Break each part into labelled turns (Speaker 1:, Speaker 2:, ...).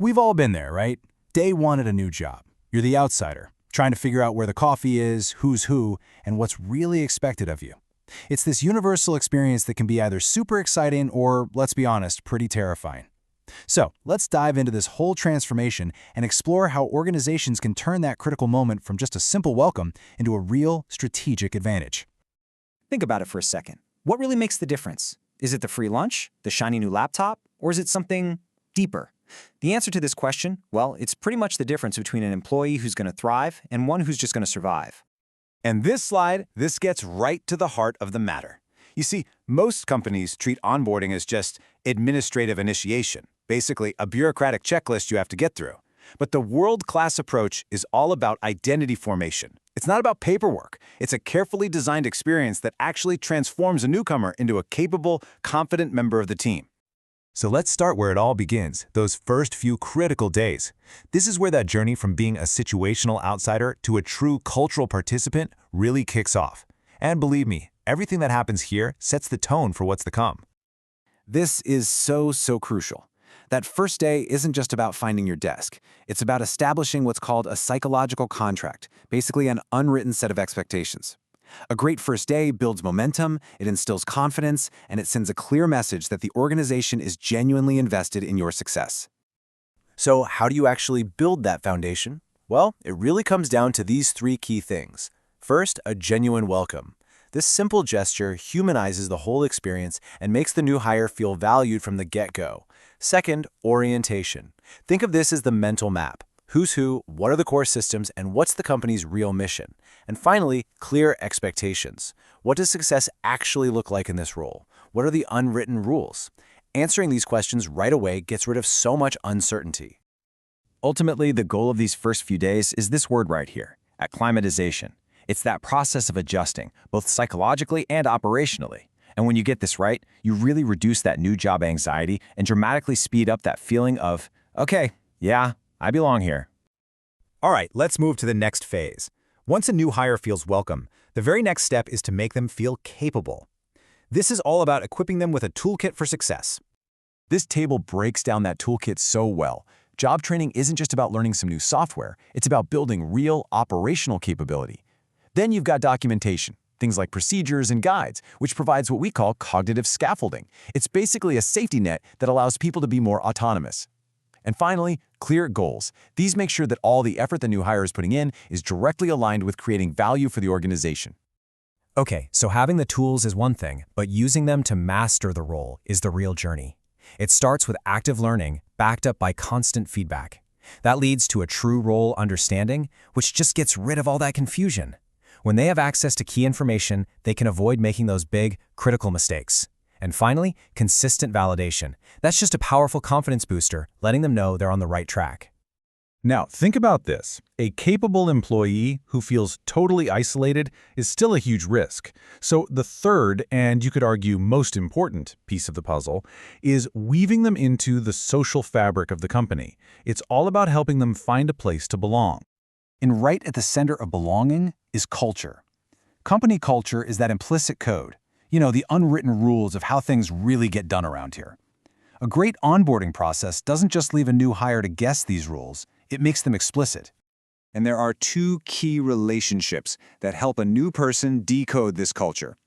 Speaker 1: We've all been there, right? Day one at a new job. You're the outsider, trying to figure out where the coffee is, who's who, and what's really expected of you. It's this universal experience that can be either super exciting or, let's be honest, pretty terrifying. So, let's dive into this whole transformation and explore how organizations can turn that critical moment from just a simple welcome into a real strategic advantage.
Speaker 2: Think about it for a second. What really makes the difference? Is it the free lunch, the shiny new laptop, or is it something deeper? The answer to this question, well, it's pretty much the difference between an employee who's going to thrive and one who's just going to survive.
Speaker 3: And this gets right to the heart of the matter. You see, most companies treat onboarding as just administrative initiation, basically a bureaucratic checklist you have to get through. But the world-class approach is all about identity formation. It's not about paperwork. It's a carefully designed experience that actually transforms a newcomer into a capable, confident member of the team.
Speaker 4: So let's start where it all begins, those first few critical days. This is where that journey from being a situational outsider to a true cultural participant really kicks off. And believe me, everything that happens here sets the tone for what's to come.
Speaker 2: This is so crucial. That first day isn't just about finding your desk. It's about establishing what's called a psychological contract, basically an unwritten set of expectations. A great first day builds momentum, it instills confidence, and it sends a clear message that the organization is genuinely invested in your success.
Speaker 4: So how do you actually build that foundation? Well, it really comes down to these three key things. First, a genuine welcome. This simple gesture humanizes the whole experience and makes the new hire feel valued from the get-go. Second, orientation. Think of this as the mental map. Who's who, what are the core systems, and what's the company's real mission? And finally, clear expectations. What does success actually look like in this role? What are the unwritten rules? Answering these questions right away gets rid of so much uncertainty.
Speaker 5: Ultimately, the goal of these first few days is this word right here, acclimatization. It's that process of adjusting, both psychologically and operationally. And when you get this right, you really reduce that new job anxiety and dramatically speed up that feeling of, okay, yeah, I belong here.
Speaker 3: All right, let's move to the next phase. Once a new hire feels welcome, the very next step is to make them feel capable. This is all about equipping them with a toolkit for success.
Speaker 4: This table breaks down that toolkit so well. Job training isn't just about learning some new software, it's about building real operational capability. Then you've got documentation, things like procedures and guides, which provides what we call cognitive scaffolding. It's basically a safety net that allows people to be more autonomous. And finally, clear goals. These make sure that all the effort the new hire is putting in is directly aligned with creating value for the organization.
Speaker 6: Okay, so having the tools is one thing, but using them to master the role is the real journey. It starts with active learning, backed up by constant feedback. That leads to a true role understanding, which just gets rid of all that confusion. When they have access to key information, they can avoid making those big, critical mistakes. And finally, consistent validation. That's just a powerful confidence booster, letting them know they're on the right track.
Speaker 7: Now, think about this. A capable employee who feels totally isolated is still a huge risk. So the third, and you could argue most important piece of the puzzle, is weaving them into the social fabric of the company. It's all about helping them find a place to belong.
Speaker 1: And right at the center of belonging is culture. Company culture is that implicit code. You know, the unwritten rules of how things really get done around here. A great onboarding process doesn't just leave a new hire to guess these rules, it makes them explicit.
Speaker 2: And there are two key relationships that help a new person decode this culture.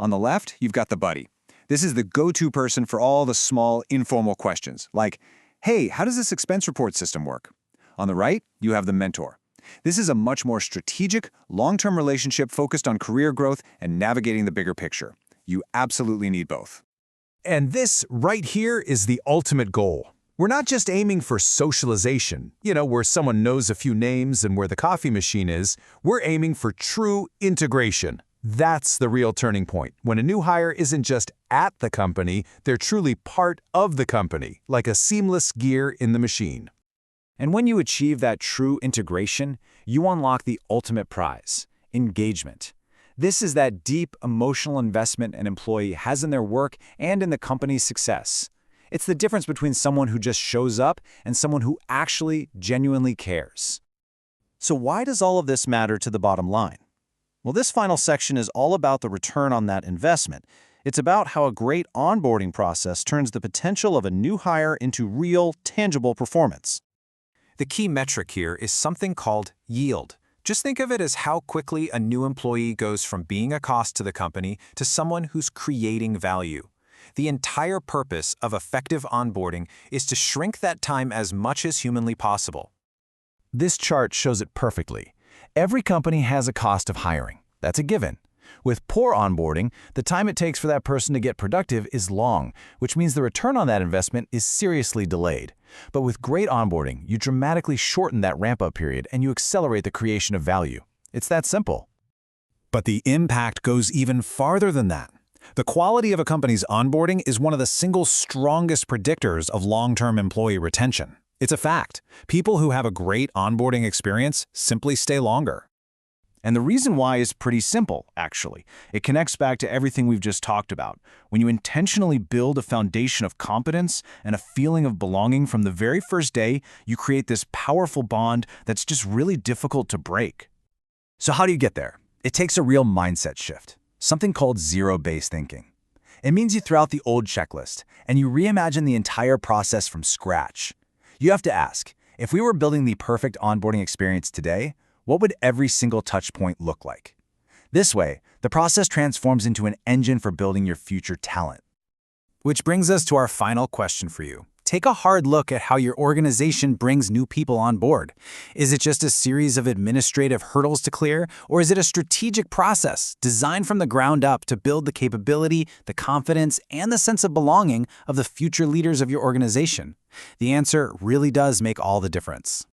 Speaker 2: On the left, you've got the buddy. This is the go-to person for all the small, informal questions, like, hey, how does this expense report system work? On the right, you have the mentor. This is a much more strategic, long-term relationship focused on career growth and navigating the bigger picture. You absolutely need both.
Speaker 3: And this right here is the ultimate goal. We're not just aiming for socialization, where someone knows a few names and where the coffee machine is. We're aiming for true integration. That's the real turning point, when a new hire isn't just at the company, they're truly part of the company, like a seamless gear in the machine.
Speaker 2: And when you achieve that true integration, you unlock the ultimate prize, engagement. This is that deep emotional investment an employee has in their work and in the company's success. It's the difference between someone who just shows up and someone who actually genuinely cares.
Speaker 8: So why does all of this matter to the bottom line? Well, this final section is all about the return on that investment. It's about how a great onboarding process turns the potential of a new hire into real, tangible performance.
Speaker 1: The key metric here is something called yield. Just think of it as how quickly a new employee goes from being a cost to the company to someone who's creating value. The entire purpose of effective onboarding is to shrink that time as much as humanly possible.
Speaker 4: This chart shows it perfectly. Every company has a cost of hiring. That's a given. With poor onboarding, the time it takes for that person to get productive is long, which means the return on that investment is seriously delayed. But with great onboarding, you dramatically shorten that ramp-up period and you accelerate the creation of value. It's that simple.
Speaker 3: But the impact goes even farther than that. The quality of a company's onboarding is one of the single strongest predictors of long-term employee retention. It's a fact. People who have a great onboarding experience simply stay longer.
Speaker 4: And the reason why is pretty simple, actually. It connects back to everything we've just talked about. When you intentionally build a foundation of competence and a feeling of belonging from the very first day, you create this powerful bond that's just really difficult to break. So how do you get there? It takes a real mindset shift, something called zero-based thinking. It means you throw out the old checklist and you reimagine the entire process from scratch. You have to ask, if we were building the perfect onboarding experience today, what would every single touch point look like? This way, the process transforms into an engine for building your future talent.
Speaker 1: Which brings us to our final question for you. Take a hard look at how your organization brings new people on board. Is it just a series of administrative hurdles to clear, or is it a strategic process designed from the ground up to build the capability, the confidence, and the sense of belonging of the future leaders of your organization? The answer really does make all the difference.